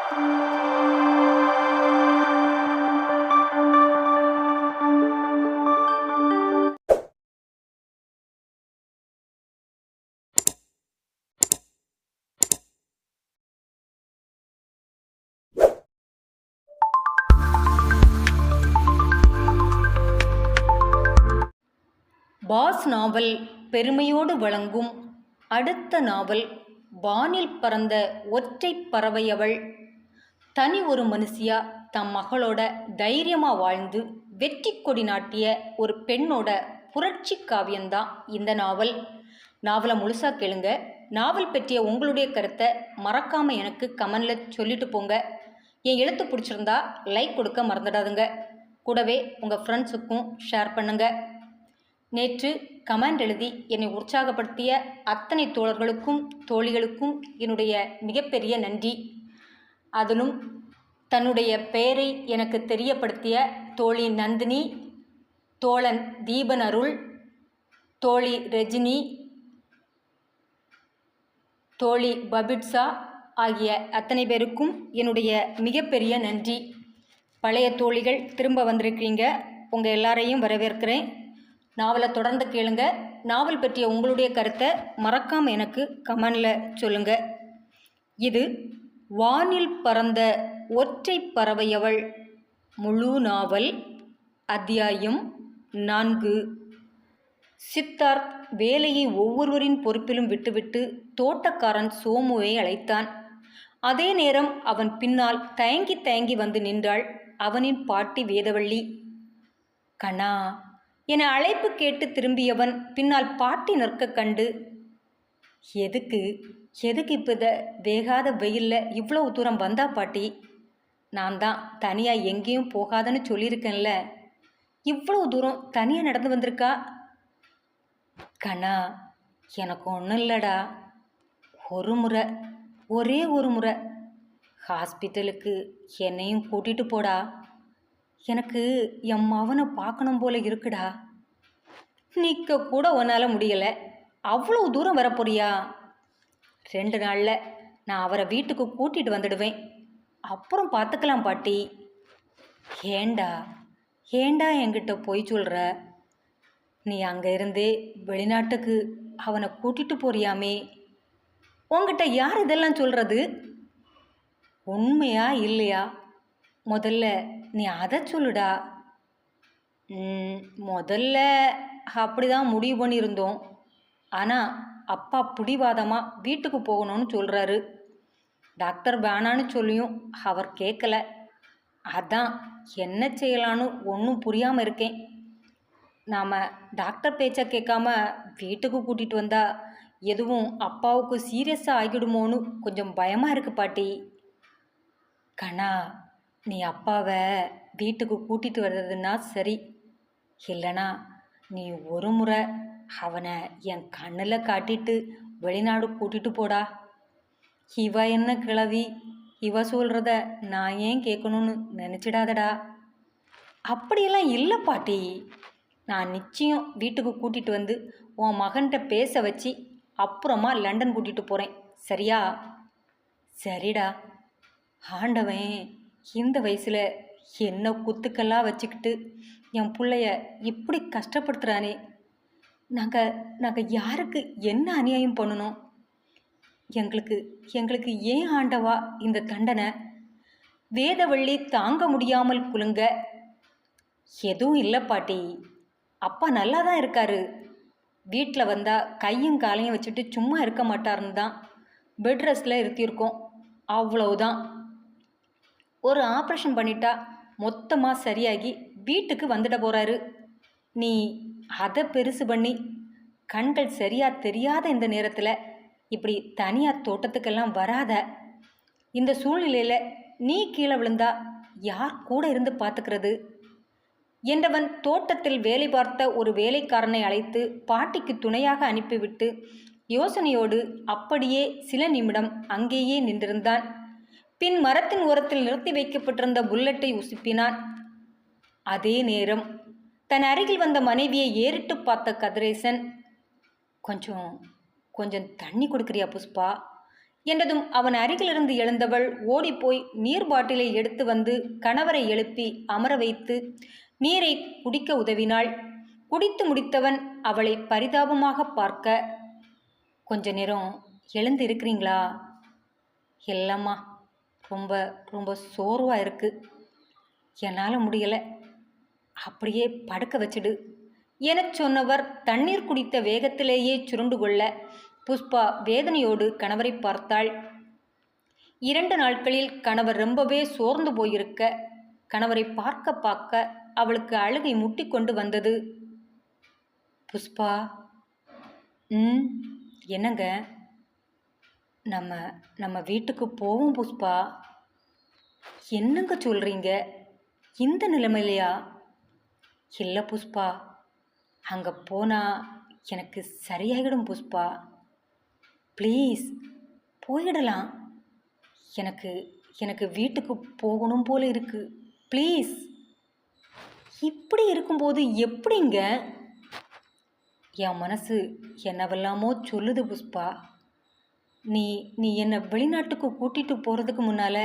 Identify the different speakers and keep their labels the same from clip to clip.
Speaker 1: Pass நாவல் பெருமையோடு வழங்கும் அடுத்த நாவல் வானில் பறந்த ஒற்றை பறவையவள். தனி ஒரு மனுஷியா தம் மகளோட தைரியமா வாழ்ந்து வெற்றி கொடி நாட்டிய ஒரு பெண்ணோட புரட்சி காவியம்தான் இந்த நாவல். நாவலை முழுசா கேளுங்க. நாவல் பற்றிய உங்களுடைய கருத்தை மறக்காம எனக்கு கமெண்ட்ல சொல்லிட்டு போங்க. என் எழுத்து பிடிச்சிருந்தா லைக் கொடுக்க மறந்துடாதுங்க. கூடவே உங்கள் ஃப்ரெண்ட்ஸுக்கும் ஷேர் பண்ணுங்க. நேற்று கமெண்ட் எழுதி என்னை உற்சாகப்படுத்திய அத்தனை தோழர்களுக்கும் தோழிகளுக்கும் என்னுடைய மிகப்பெரிய நன்றி. அதிலும் தன்னுடைய பெயரை எனக்கு தெரியப்படுத்திய தோழி நந்தினி, தோழன் தீபன் அருள், தோழி ரஜினி, தோழி பபிட்சா ஆகிய அத்தனை பேருக்கும் என்னுடைய மிகப்பெரிய நன்றி. பழைய தோழிகள் திரும்ப வந்திருக்கீங்க. உங்கள் எல்லாரையும் வரவேற்கிறேன். நாவலை தொடர்ந்து கேளுங்க. நாவல் பற்றிய உங்களுடைய கருத்தை மறக்காமல் எனக்கு கமெண்டில் சொல்லுங்கள். இது வானில் பறந்த ஒற்றை பறவையவள் முழு நாவல். அத்தியாயம் 4. சித்தார்த் வேலையை ஒவ்வொருவரின் பொறுப்பிலும் விட்டுவிட்டு தோட்டக்காரன் சோமுவை அழைத்தான். அதே நேரம் அவன் பின்னால் தயங்கி தயங்கி வந்து நின்றாள் அவனின் பாட்டி வேதவள்ளி. கண்ணா என அழைப்பு கேட்டு திரும்பியவன் பின்னால் பாட்டி நிற்க கண்டு, எதுக்கு இப்போ வேகாத வெயிலில் இவ்வளவு தூரம் வந்தா பாட்டி? நான் தான் தனியாக எங்கேயும் போகாதன்னு சொல்லியிருக்கேன்ல, இவ்வளவு தூரம் தனியாக நடந்து வந்திருக்கா? கண்ணா எனக்கு ஒன்றும் இல்லைடா. ஒரே ஒரு முறை ஹாஸ்பிட்டலுக்கு என்னையும் கூட்டிகிட்டு போடா. எனக்கு என் மவனை பார்க்கணும் போல இருக்குடா. நிற்க கூட உன்னால் முடியலை, அவ்வளோ தூரம் வரப்போறியா? 2 நாளில் நான் அவரை வீட்டுக்கு கூட்டிகிட்டு வந்துடுவேன். அப்புறம் பார்த்துக்கலாம் பாட்டி. ஏண்டா என்கிட்ட போய் சொல்கிற? நீ அங்கே இருந்தே வெளிநாட்டுக்கு அவனை கூட்டிகிட்டு போறியாமே. உங்ககிட்ட யார் இதெல்லாம் சொல்கிறது? உண்மையா இல்லையா? முதல்ல நீ அதை சொல்லுடா. முதல்ல அப்படிதான் முடிவு பண்ணியிருந்தோம். ஆனால் அப்பா பிடிவாதமாக வீட்டுக்கு போகணும்னு சொல்கிறாரு. டாக்டர் வேணான்னு சொல்லியும் அவர் கேட்கல. அதான் என்ன செய்யலான்னு ஒன்றும் புரியாமல் இருக்கேன். நாம் டாக்டர் பேச்சை கேட்காம வீட்டுக்கு கூட்டிகிட்டு வந்தால் எதுவும் அப்பாவுக்கு சீரியஸாக ஆகிடுமோன்னு கொஞ்சம் பயமாக இருக்கு பாட்டி. கண்ணா நீ அப்பாவை வீட்டுக்கு கூட்டிகிட்டு வர்றதுன்னா சரி, இல்லைனா நீ ஒரு முறை அவனை என் கண்ணில் காட்டிட்டு வெளிநாடு கூட்டிகிட்டு போடா. இவ என்ன கிழவி, இவ சொல்கிறத நான் ஏன் கேட்கணும்னு நினச்சிடாதடா. அப்படியெல்லாம் இல்லை பாட்டி. நான் நிச்சயம் வீட்டுக்கு கூட்டிகிட்டு வந்து உன் மகன்கிட்ட பேச வச்சு அப்புறமா லண்டன் கூட்டிகிட்டு போகிறேன், சரியா? சரிடா. ஆண்டவன் இந்த வயசில் என்ன குத்துக்கெல்லாம் வச்சுக்கிட்டு என் பிள்ளைய இப்படி கஷ்டப்படுத்துகிறானே. நாங்கள் யாருக்கு என்ன அநியாயம் பண்ணணும்? எங்களுக்கு ஏன் ஆண்டவா இந்த தண்டனை? வேதவள்ளி தாங்க முடியாமல் குலுங்க, எதுவும் இல்லை பாட்டி, அப்பா நல்லா தான் இருக்காரு. வீட்டில் வந்தால் கையும் காலையும் வச்சுட்டு சும்மா இருக்க மாட்டாருன்னு தான் பெட் ரெஸ்ட்டில் இருத்தியிருக்கோம், அவ்வளவுதான். ஒரு ஆப்ரேஷன் பண்ணிட்டா மொத்தமாக சரியாகி வீட்டுக்கு வந்துட போகிறாரு. நீ அதை பெருசு பண்ணி கண்கள் சரியாக தெரியாத இந்த நேரத்தில் இப்படி தனியாக தோட்டத்துக்கெல்லாம் வராத. இந்த சூழ்நிலையில் நீ கீழே விழுந்தா யார் கூட இருந்து பார்த்துக்கிறது என்றவன் தோட்டத்தில் வேலை பார்த்த ஒரு வேலைக்காரனை அழைத்து பாட்டிக்கு துணையாக அனுப்பிவிட்டு யோசனையோடு அப்படியே சில நிமிடம் அங்கேயே நின்றிருந்தான். பின் மரத்தின் ஓரத்தில் நிறுத்தி வைக்கப்பட்டிருந்த புல்லட்டை உசுப்பினான். அதே நேரம் தன் அருகில் வந்த மனைவியை ஏறிட்டு பார்த்த கதிரேசன், கொஞ்சம் தண்ணி கொடுக்குறியா புஷ்பா? என்றதும் அவன் அருகிலிருந்து எழுந்தவள் ஓடிப்போய் நீர் பாட்டிலை எடுத்து வந்து கணவரை எழுப்பி அமர வைத்து நீரை குடிக்க உதவினாள். குடித்து முடித்தவன் அவளை பரிதாபமாக பார்க்க, கொஞ்ச நேரம் எழுந்து இருக்கிறீங்களா? இல்லைம்மா, ரொம்ப ரொம்ப சோர்வாக இருக்கு, என்னால் முடியலை, அப்படியே படுக்க வச்சிடு எனச் சொன்னவர் தண்ணீர் குடித்த வேகத்திலேயே சுருண்டு கொள்ள புஷ்பா வேதனையோடு கணவரை பார்த்தாள். 2 நாட்களில் கணவர் ரொம்பவே சோர்ந்து போயிருக்க கணவரை பார்க்க பார்க்க அவளுக்கு அழுகை முட்டி கொண்டு வந்தது. புஷ்பா, என்னங்க? நம்ம நம்ம வீட்டுக்கு போவோம் புஷ்பா. என்னங்க சொல்கிறீங்க? இந்த நிலைமையிலையா? இல்லை புஷ்பா, அங்கே போனால் எனக்கு சரியாகிடும் புஷ்பா. ப்ளீஸ் போயிடலாம். எனக்கு எனக்கு வீட்டுக்கு போகணும் போல இருக்கு. ப்ளீஸ். இப்படி இருக்கும்போது எப்படிங்க? என் மனசு என்னவெல்லாமோ சொல்லுது புஷ்பா. நீ நீ என்னை வெளிநாட்டுக்கு கூட்டிகிட்டு போகிறதுக்கு முன்னால்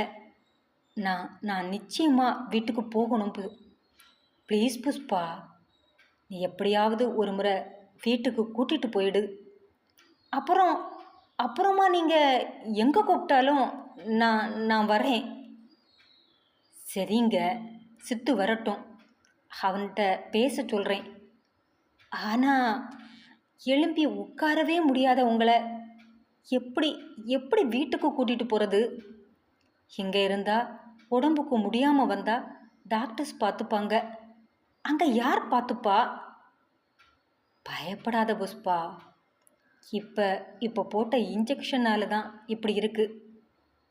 Speaker 1: நான் நிச்சயமாக வீட்டுக்கு போகணும். ப்ளீஸ் புஷ்பா, நீ எப்படியாவது ஒரு முறை வீட்டுக்கு கூட்டிகிட்டு போயிடு. அப்புறமா நீங்கள் எங்கே கூப்பிட்டாலும் நான் வரேன். சரிங்க, சித்து வரட்டும், அவன்கிட்ட பேச சொல்கிறேன். ஆனால் எழும்பி உட்காரவே முடியாத உங்களை எப்படி வீட்டுக்கு கூட்டிகிட்டு போகிறது? இங்கே இருந்தால் உடம்புக்கு முடியாமல் வந்தால் டாக்டர்ஸ் பார்த்துப்பாங்க. அங்கே யார் பார்த்துப்பா? பயப்படாத புஷ்பா, இப்போ போட்ட இன்ஜெக்ஷனால் தான் இப்படி இருக்குது.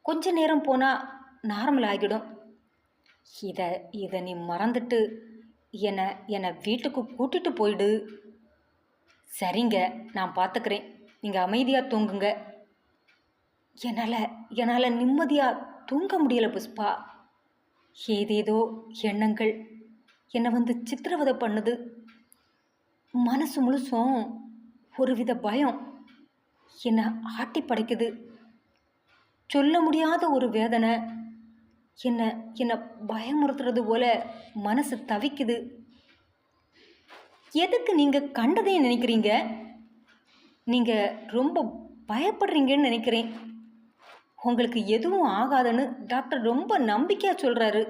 Speaker 1: கொஞ்ச நேரம் போனால் நார்மல் ஆகிடும். இதை நீ மறந்துட்டு என்னை வீட்டுக்கு கூட்டிகிட்டு போயிடு. சரிங்க, நான் பார்த்துக்கிறேன், நீங்கள் அமைதியாக தூங்குங்க. என்னால் நிம்மதியாக தூங்க முடியலை புஷ்பா. ஏதேதோ எண்ணங்கள் என்னை வந்து சித்திரவதை பண்ணுது. மனசு முழுசும் ஒருவித பயம் என்னை ஆட்டி படைக்குது. சொல்ல முடியாத ஒரு வேதனை என்னை பயமுறுத்துறது போல மனசு தவிக்குது. எதுக்கு நீங்கள் கண்டதே நினைக்கிறீங்க? நீங்கள் ரொம்ப பயப்படுறீங்கன்னு நினைக்கிறேன். உங்களுக்கு எதுவும் ஆகாதுன்னு டாக்டர் ரொம்ப நம்பிக்கையாக சொல்கிறாரு.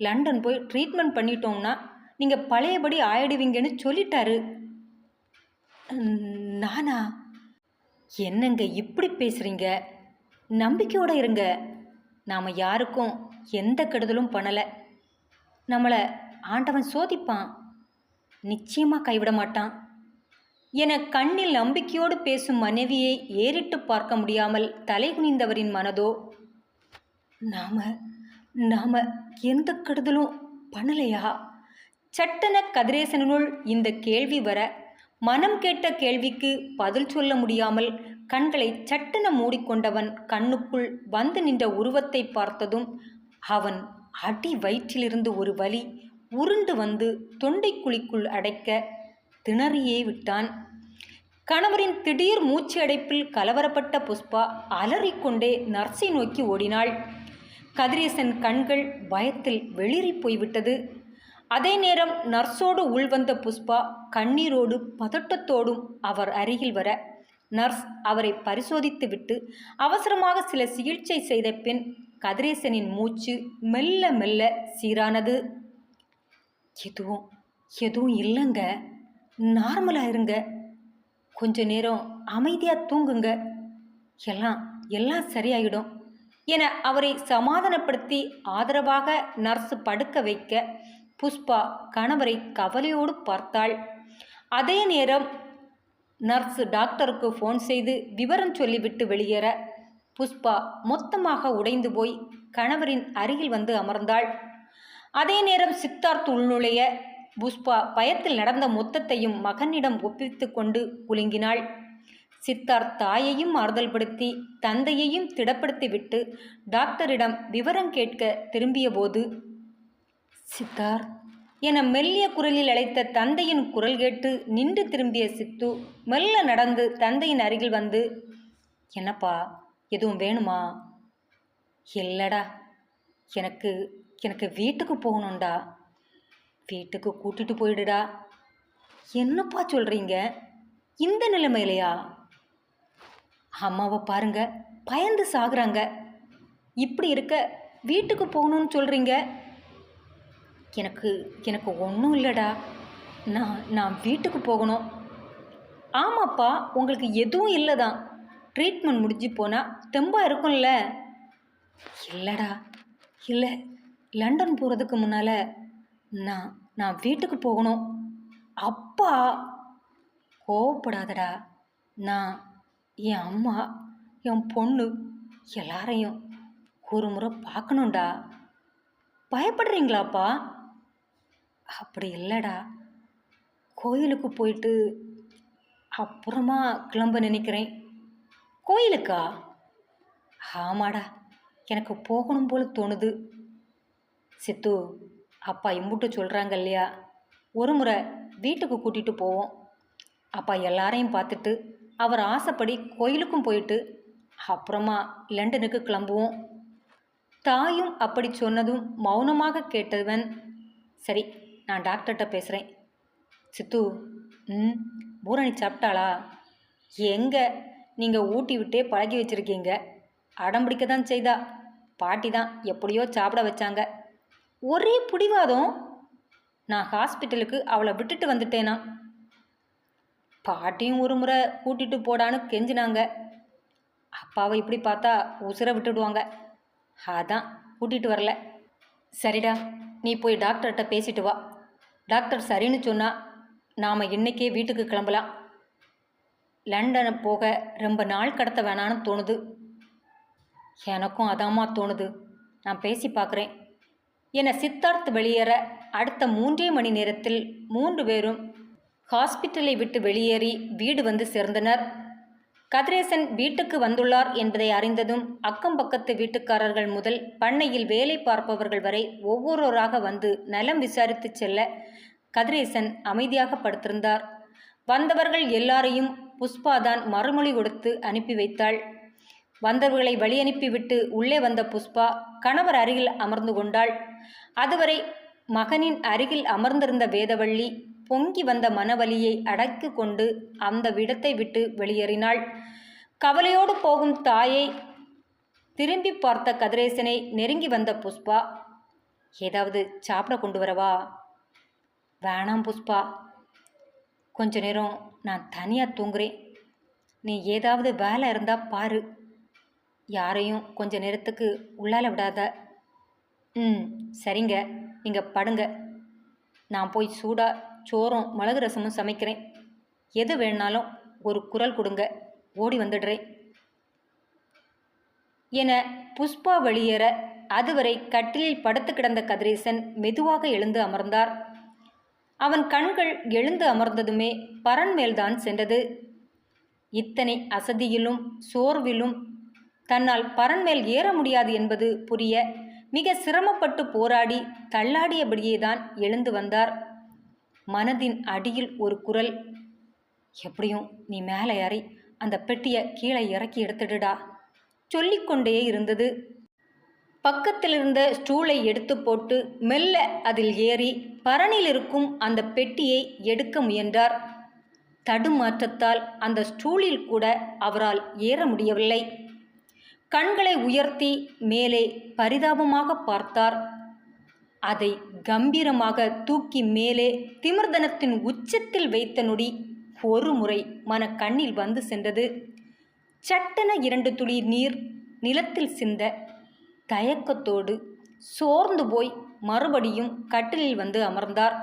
Speaker 1: லண்டன் போய் ட்ரீட்மெண்ட் பண்ணிட்டோம்னா நீங்கள் பழையபடி ஆயிடுவீங்கன்னு சொல்லிட்டாரு. நானா? என்னங்க இப்படி பேசுகிறீங்க? நம்பிக்கையோடு இருங்க. நாம் யாருக்கும் எந்த கெடுதலும் பண்ணலை. நம்மளை ஆண்டவன் சோதிப்பான், நிச்சயமாக கைவிட மாட்டான் என கண்ணில் நம்பிக்கையோடு பேசும் மனைவியை ஏறிட்டு பார்க்க முடியாமல் தலைகுனிந்தவரின் மனதோ, நாம எந்த கெடுதலும் பண்ணலையா? சட்டென கதிரேசனுள் இந்த கேள்வி வர மனம் கேட்ட கேள்விக்கு பதில் சொல்ல முடியாமல் கண்களை சட்டென மூடிக்கொண்டவன் கண்ணுக்குள் வந்து நின்ற உருவத்தை பார்த்ததும் அவன் அடி வயிற்றிலிருந்து ஒரு வலி உருண்டு வந்து தொண்டைக்குழிக்குள் அடைக்க திணறியே விட்டான். கணவரின் திடீர் மூச்சு அடைப்பில் கலவரப்பட்ட புஷ்பா அலறிக்கொண்டே நர்ஸை நோக்கி ஓடினாள். கதிரேசன் கண்கள் பயத்தில் வெளிரி போய்விட்டது. அதே நேரம் நர்ஸோடு உள்வந்த புஷ்பா கண்ணீரோடு பதட்டத்தோடும் அவர் அருகில் வர நர்ஸ் அவரை பரிசோதித்து விட்டு அவசரமாக சில சிகிச்சை செய்த பின் கதிரேசனின் மூச்சு மெல்ல மெல்ல சீரானது. எதுவும் இல்லைங்க, நார்மலாக இருங்க, கொஞ்ச நேரம் அமைதியாக தூங்குங்க, எல்லாம் சரியாயிடும் என அவரை சமாதானப்படுத்தி ஆதரவாக நர்ஸ் படுக்க வைக்க புஷ்பா கணவரை கவலையோடு பார்த்தாள். அதே நேரம் நர்ஸ் டாக்டருக்கு ஃபோன் செய்து விவரம் சொல்லிவிட்டு வெளியேற புஷ்பா மொத்தமாக உடைந்து போய் கணவரின் அருகில் வந்து அமர்ந்தாள். அதே நேரம் சித்தார்த் உள்நுழைய புஷ்பா பயத்தில் நடந்த மொத்தத்தையும் மகனிடம் ஒப்பித்து கொண்டு குலுங்கினாள். சித்தார்த் தாயையும் ஆறுதல் படுத்தி தந்தையையும் திடப்படுத்திவிட்டு டாக்டரிடம் விவரம் கேட்க திரும்பிய போது, சித்தார்த் என மெல்லிய குரலில் அழைத்த தந்தையின் குரல் கேட்டு நின்று திரும்பிய சித்து மெல்ல நடந்து தந்தையின் அருகில் வந்து, என்னப்பா எதுவும் வேணுமா? இல்லைடா, எனக்கு எனக்கு வீட்டுக்கு போகணும்டா. வீட்டுக்கு கூட்டிட்டு போயிடுடா. என்னப்பா சொல்கிறீங்க? இந்த நிலைமையிலையா? அம்மாவை பாருங்க, பயந்து சாகுறாங்க. இப்படி இருக்க வீட்டுக்கு போகணும்னு சொல்கிறீங்க? எனக்கு எனக்கு ஒன்றும் இல்லைடா. நான் வீட்டுக்கு போகணும். ஆமாப்பா, உங்களுக்கு எதுவும் இல்லை தான். ட்ரீட்மெண்ட் முடிஞ்சு போனால் தெம்பாக இருக்கும்ல. இல்லைடா, இல்லை. லண்டன் போகிறதுக்கு முன்னால் நான் நான் வீட்டுக்கு போகணும். அப்பா, கோவப்படாதடா. நான், என் அம்மா, என் பொண்ணு எல்லாரையும் ஒரு முறை பார்க்கணும்டா. பயப்படுறீங்களாப்பா? அப்படி இல்லைடா, கோயிலுக்கு போயிட்டு அப்புறமா கிளம்ப நினைக்கிறேன். கோயிலுக்கா? ஆமாடா, எனக்கு போகணும் போல தோணுது. சித்து, அப்பா இம்புட்டு சொல்கிறாங்க இல்லையா, ஒரு முறை வீட்டுக்கு கூட்டிகிட்டு போவோம். அப்பா எல்லாரையும் பார்த்துட்டு அவர் ஆசைப்படி கோயிலுக்கும் போயிட்டு அப்புறமா லண்டனுக்கு கிளம்புவோம். தாயும் அப்படி சொன்னதும் மௌனமாக கேட்டவன், சரி, நான் டாக்டர்கிட்ட பேசுகிறேன். சித்து, பூரணி சாப்பிட்டாளா? எங்கே, நீங்கள் ஊட்டி விட்டே பழகி வச்சுருக்கீங்க. அடம்பிடிக்க தான் செய்தா. பாட்டி தான் எப்படியோ சாப்பிட வச்சாங்க. ஒரே பிடிவாதம். நான் ஹாஸ்பிட்டலுக்கு அவளை விட்டுட்டு வந்துட்டேனா. பாட்டியும் ஒரு முறை கூட்டிகிட்டு போடான்னு கெஞ்சினாங்க. அப்பாவை இப்படி பார்த்தா உசுரை விட்டுடுவாங்க. அதான் கூட்டிகிட்டு வரல. சரிடா, நீ போய் டாக்டர்கிட்ட பேசிட்டு வா. டாக்டர் சரின்னு சொன்னால் நாம் இன்றைக்கே வீட்டுக்கு கிளம்பலாம். லண்டனை போக ரொம்ப நாள் கடத்த வேணான்னு தோணுது. எனக்கும் அதாம்மா தோணுது. நான் பேசி பார்க்குறேன். என சித்தார்த் வெளியேற அடுத்த 3 மணி நேரத்தில் 3 பேரும் ஹாஸ்பிட்டலை விட்டு வெளியேறி வீடு வந்து சேர்ந்தனர். கதிரேசன் வீட்டுக்கு வந்துள்ளார் என்பதை அறிந்ததும் அக்கம் பக்கத்து வீட்டுக்காரர்கள் முதல் பண்ணையில் வேலை பார்ப்பவர்கள் வரை ஒவ்வொருவராக வந்து நலம் விசாரித்து செல்ல கதிரேசன் அமைதியாக படுத்திருந்தார். வந்தவர்கள் எல்லாரையும் புஷ்பாதான் மறுமொழி கொடுத்து அனுப்பி வைத்தாள். வந்தவர்களை வழி அனுப்பிவிட்டு உள்ளே வந்த புஷ்பா கணவர் அருகில் அமர்ந்து கொண்டாள். அதுவரை மகனின் அருகில் அமர்ந்திருந்த வேதவள்ளி பொங்கி வந்த மனவலியை அடக்கி கொண்டு அந்த விடத்தை விட்டு வெளியேறினாள். கவலையோடு போகும் தாயை திரும்பி பார்த்த கதிரேசனை நெருங்கி வந்த புஷ்பா, ஏதாவது சாப்பிட கொண்டு வரவா? வேணாம் புஷ்பா, கொஞ்ச நேரம் நான் தனியாக தூங்குறேன். நீ ஏதாவது வேலை இருந்தால் பாரு. யாரையும் கொஞ்ச நேரத்துக்கு உள்ளால விடாத. சரிங்க, நீங்கள் படுங்க. நான் போய் சூடாக சோறும் மிளகு ரசமும் சமைக்கிறேன். எது வேணாலும் ஒரு குரல் கொடுங்க, ஓடி வந்துடுறேன் என புஷ்பா வெளியேற அதுவரை கட்டிலில் படுத்து கிடந்த கதிரேசன் மெதுவாக எழுந்து அமர்ந்தார். அவன் கண்கள் எழுந்து அமர்ந்ததுமே பரன் மேல்தான் சென்றது. இத்தனை அசதியிலும் சோர்விலும் தன்னால் பரன் மேல் ஏற முடியாது என்பது புரிய மிக சிரமப்பட்டு போராடி தள்ளாடியபடியேதான் எழுந்து வந்தார். மனதின் அடியில் ஒரு குரல், எப்படியும் நீ மேலே ஏறி அந்த பெட்டியை கீழே இறக்கி எடுத்துடுடா சொல்லிக்கொண்டே இருந்தது. பக்கத்தில் இருந்த ஸ்டூலை எடுத்து போட்டு மெல்ல அதில் ஏறி பரனில் இருக்கும் அந்த பெட்டியை எடுக்க முயன்றார். தடுமாற்றத்தால் அந்த ஸ்டூலில் கூட அவரால் ஏற முடியவில்லை. கண்களை உயர்த்தி மேலே பரிதாபமாக பார்த்தார். அதை கம்பீரமாக தூக்கி மேலே திமிர்தனத்தின் உச்சத்தில் வைத்த நொடி ஒரு முறை மன கண்ணில் வந்து சென்றது. சட்டென 2 துளி நீர் நிலத்தில் சிந்த தயக்கத்தோடு சோர்ந்து போய் மறுபடியும் கட்டிலில் வந்து அமர்ந்தார்.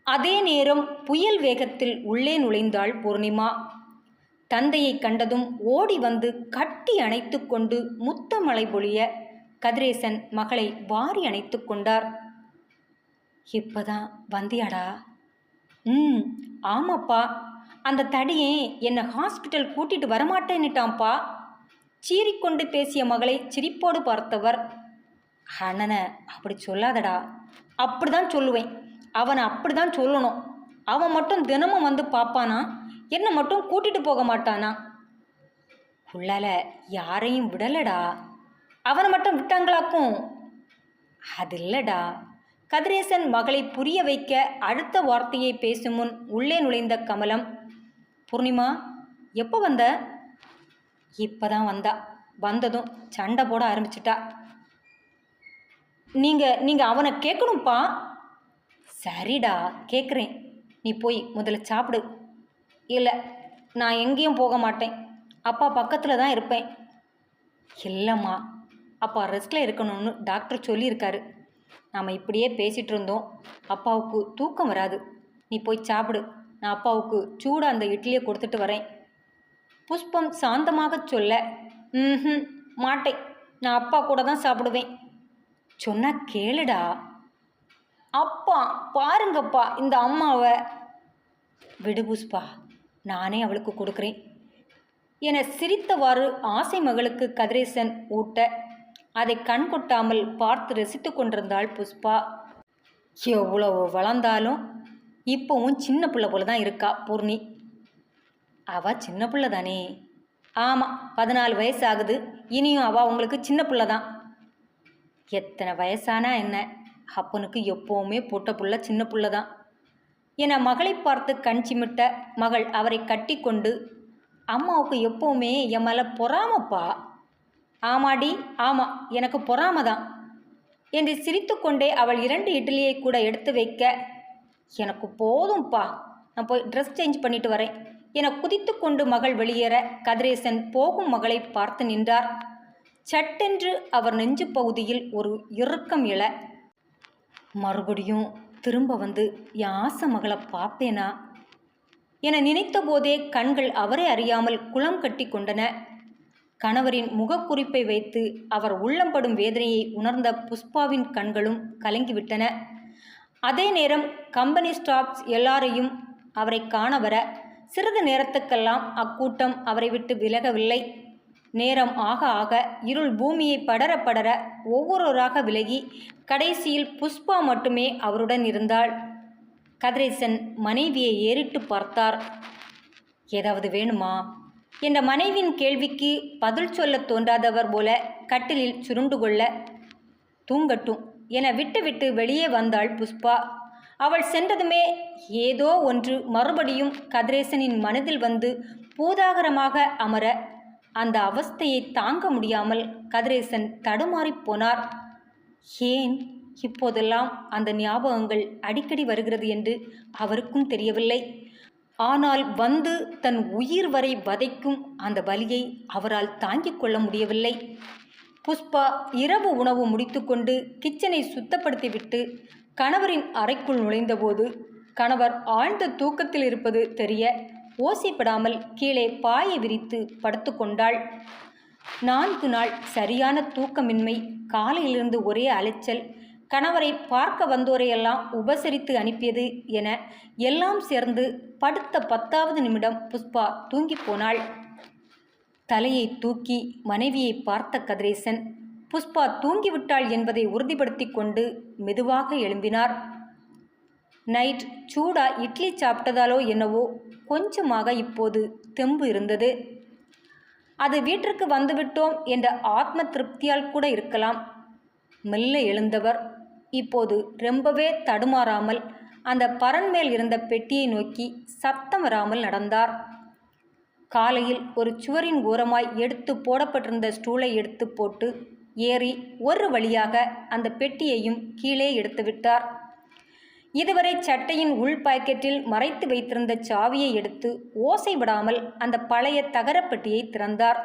Speaker 1: அதே நேரம் புயல் வேகத்தில் உள்ளே நுழைந்தாள் பூர்ணிமா. தந்தையை கண்டதும் ஓடி வந்து கட்டி அணைத்து கொண்டு முத்தமழை பொழிய கதிரேசன் மகளை வாரி அணைத்து கொண்டார். இப்பதான் வந்தியாடா? ஆமாப்பா, அந்த தடியே என்னை ஹாஸ்பிட்டல் கூட்டிட்டு வரமாட்டேன்னுட்டான்ப்பா. சீறிக்கொண்டு பேசிய மகளை சிரிப்போடு பார்த்தவர், அண்ணனை அப்படி சொல்லாதடா. அப்படிதான் சொல்லுவேன். அவனை அப்படிதான் சொல்லணும். அவன் மட்டும் தினமும் வந்து பார்ப்பானா, என்னை மட்டும் கூட்டிட்டு போக மாட்டானா? உள்ளால யாரையும் விடலடா. அவனை மட்டும் விட்டாங்களாக்கும். அது இல்லடா. கதிரேசன் மகளை புரிய வைக்க அடுத்த வார்த்தையை பேசும் முன் உள்ளே நுழைந்த கமலம், பூர்ணிமா எப்போ வந்த? இப்போதான் வந்தா. வந்ததும் சண்டை போட ஆரம்பிச்சிட்டா. நீங்கள் அவனை கேட்கணும்ப்பா. சரிடா, கேட்குறேன். நீ போய் முதல்ல சாப்பிடு. இல்லை, நான் எங்கேயும் போக மாட்டேன். அப்பா பக்கத்தில் தான் இருப்பேன். இல்லைம்மா, அப்பா ரெஸ்ட்டில் இருக்கணும்னு டாக்டர் சொல்லியிருக்காரு. நாம் இப்படியே பேசிகிட்டு இருந்தோம். அப்பாவுக்கு தூக்கம் வராது. நீ போய் சாப்பிடு. நான் அப்பாவுக்கு சூடாக அந்த இட்லியை கொடுத்துட்டு வரேன். புஷ்பம் சாந்தமாக சொல்ல, மாட்டேன், நான் அப்பா கூட தான் சாப்பிடுவேன். சொன்னா கேளுடா. அப்பா பாருங்கப்பா இந்த அம்மாவை. விடு புஷ்பா, நானே அவளுக்கு கொடுக்குறேன் என சிரித்தவாறு ஆசை மகளுக்கு கதிரேசன் ஊட்ட அதை கண் கொட்டாமல் பார்த்து ரசித்து கொண்டிருந்தாள் புஷ்பா. எவ்வளவு வளர்ந்தாலும் இப்போவும் சின்ன பிள்ளை போல தான் இருக்கா பூர்ணி. அவள் சின்ன பிள்ளை தானே? ஆமாம், 14 வயசு ஆகுது. இனியும் அவள் உங்களுக்கு சின்ன பிள்ளை தான். எத்தனை வயசானா என்ன, அப்பனுக்கு எப்போவுமே போட்ட புள்ள சின்ன புள்ள தான் என மகளை பார்த்து கண் சிமிட்ட மகள் அவரை கட்டி கொண்டு, அம்மாவுக்கு எப்போவுமே என் மேலே பொறாமப்பா. ஆமாடி, ஆமாம், எனக்கு பொறாம தான் என்று சிரித்து கொண்டே அவள் 2 இட்லியை கூட எடுத்து வைக்க, எனக்கு போதும்ப்பா, நான் போய் ட்ரெஸ் சேஞ்ச் பண்ணிட்டு வரேன் என குதித்து கொண்டு மகள் வெளியேற கதிரேசன் போகும் மகளை பார்த்து நின்றார். சட்டென்று அவர் நெஞ்சு பகுதியில் ஒரு இறுக்கம் எழ, மறுபடியும் திரும்ப வந்து என் ஆசை மகளை பார்ப்பேனா என நினைத்த போதே கண்கள் அவரை அறியாமல் குளம் கட்டி கொண்டன. கணவரின் முகக்குறிப்பை வைத்து அவர் உள்ளம்படும் வேதனையை உணர்ந்த புஷ்பாவின் கண்களும் கலங்கிவிட்டன. அதே நேரம் கம்பெனி ஸ்டாஃப்ஸ் எல்லாரையும் அவரை காண வர சிறிது நேரத்துக்கெல்லாம் அக்கூட்டம் அவரை விட்டு விலகவில்லை. நேரம் ஆக ஆக இருள் பூமியை படர படர ஒவ்வொருவராக விலகி கடைசியில் புஷ்பா மட்டுமே அவருடன் இருந்தாள். கதிரேசன் மனைவியை ஏறிட்டு பார்த்தார். ஏதாவது வேணுமா என்ற மனைவியின் கேள்விக்கு பதில் சொல்ல தோன்றாதவர் போல கட்டிலில் சுருண்டு கொள்ள, தூங்கட்டும் என விட்டுவிட்டு வெளியே வந்தாள் புஷ்பா. அவள் சென்றதுமே ஏதோ ஒன்று மறுபடியும் கதிரேசனின் மனதில் வந்து பூதாகரமாக அமர, அந்த அவஸ்தையை தாங்க முடியாமல் கதிரேசன் தடுமாறிப் போனார். ஏன் இப்போதெல்லாம் அந்த ஞாபகங்கள் அடிக்கடி வருகிறது என்று அவருக்கும் தெரியவில்லை. ஆனால் வந்து தன் உயிர் வரை வதைக்கும் அந்த வலியை அவரால் தாங்கிக் கொள்ள முடியவில்லை. புஷ்பா இரவு உணவு முடித்துக்கொண்டு கிச்சனை சுத்தப்படுத்திவிட்டு கணவரின் அறைக்குள் நுழைந்தபோது கணவர் ஆழ்ந்த தூக்கத்தில் இருப்பது தெரிய ஓசைப்படாமல் கீழே பாயை விரித்து படுத்து கொண்டாள். 4 நாள் சரியான தூக்கமின்மை, காலையிலிருந்து ஒரே அலைச்சல், கணவரை பார்க்க வந்தோரையெல்லாம் உபசரித்து அனுப்பியது என எல்லாம் சேர்ந்து படுத்த 10வது நிமிடம் புஷ்பா தூங்கி போனாள். தலையை தூக்கி மனைவியை பார்த்த கதிரேசன் புஷ்பா தூங்கிவிட்டாள் என்பதை உறுதிப்படுத்தி கொண்டு மெதுவாக எழும்பினார். நைட் சூடா இட்லி சாப்பிட்டதாலோ என்னவோ கொஞ்சமாக இப்போது தெம்பு இருந்தது. அது வீட்டிற்கு வந்துவிட்டோம் என்ற ஆத்ம திருப்தியால் கூட இருக்கலாம். மெல்ல எழுந்தவர் இப்போது ரொம்பவே தடுமாறாமல் அந்த பரன்மேல் இருந்த பெட்டியை நோக்கி சத்தம் வராமல் நடந்தார். காலையில் ஒரு சுவரின் ஓரமாய் எடுத்து போடப்பட்டிருந்த ஸ்டூலை எடுத்து போட்டு ஏறி ஒரு வழியாக அந்த பெட்டியையும் கீழே எடுத்து விட்டார். இதுவரை சட்டையின் உள் பாக்கெட்டில் மறைத்து வைத்திருந்த சாவியை எடுத்து ஓசை விடாமல் அந்த பழைய தகரப்பெட்டியை திறந்தார்.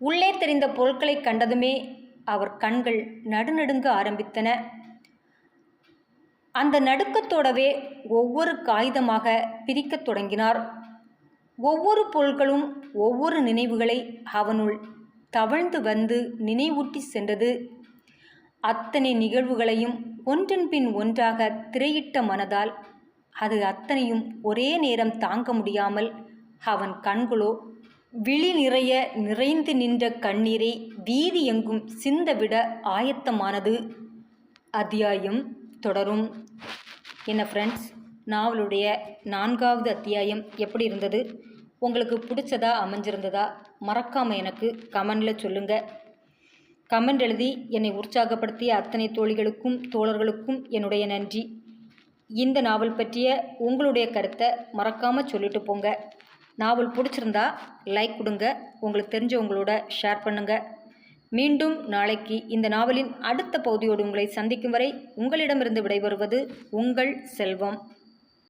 Speaker 1: உள்ளே தெரிந்த பொருட்களை கண்டதுமே அவர் கண்கள் நடுநடுங்க ஆரம்பித்தன. அந்த நடுக்கத்தோடவே ஒவ்வொரு காகிதமாக பிரிக்கத் தொடங்கினார். ஒவ்வொரு பொருட்களும் ஒவ்வொரு நினைவுகளை அவனுள் தவழ்ந்து வந்து நினைவூட்டி சென்றது. அத்தனை நிகழ்வுகளையும் ஒன்றின் பின் ஒன்றாக திரையிட்ட மனதால் அது அத்தனையும் ஒரே நேரம் தாங்க முடியாமல் அவன் கண்களோ விழி நிறைய நிறைந்து நின்ற கண்ணீரை வீதி எங்கும் சிந்தவிட ஆயத்தமானது. அத்தியாயம் தொடரும். என்ன ஃப்ரெண்ட்ஸ், நாவலுடைய 4வது அத்தியாயம் எப்படி இருந்தது? உங்களுக்கு பிடிச்சதா அமைஞ்சிருந்ததா? மறக்காமல் எனக்கு கமெண்டில் சொல்லுங்கள். கமெண்ட் எழுதி என்னை உற்சாகப்படுத்திய அத்தனை தோழிகளுக்கும் தோழர்களுக்கும் என்னுடைய நன்றி. இந்த நாவல் பற்றிய உங்களுடைய கருத்தை மறக்காமல் சொல்லிட்டு போங்க. நாவல் பிடிச்சிருந்தா லைக் கொடுங்க, உங்களுக்கு தெரிஞ்சவங்களோட ஷேர் பண்ணுங்கள். மீண்டும் நாளைக்கு இந்த நாவலின் அடுத்த பகுதியோடு உங்களை சந்திக்கும் வரை உங்களிடமிருந்து விடைபெறுவது உங்கள் செல்வம்.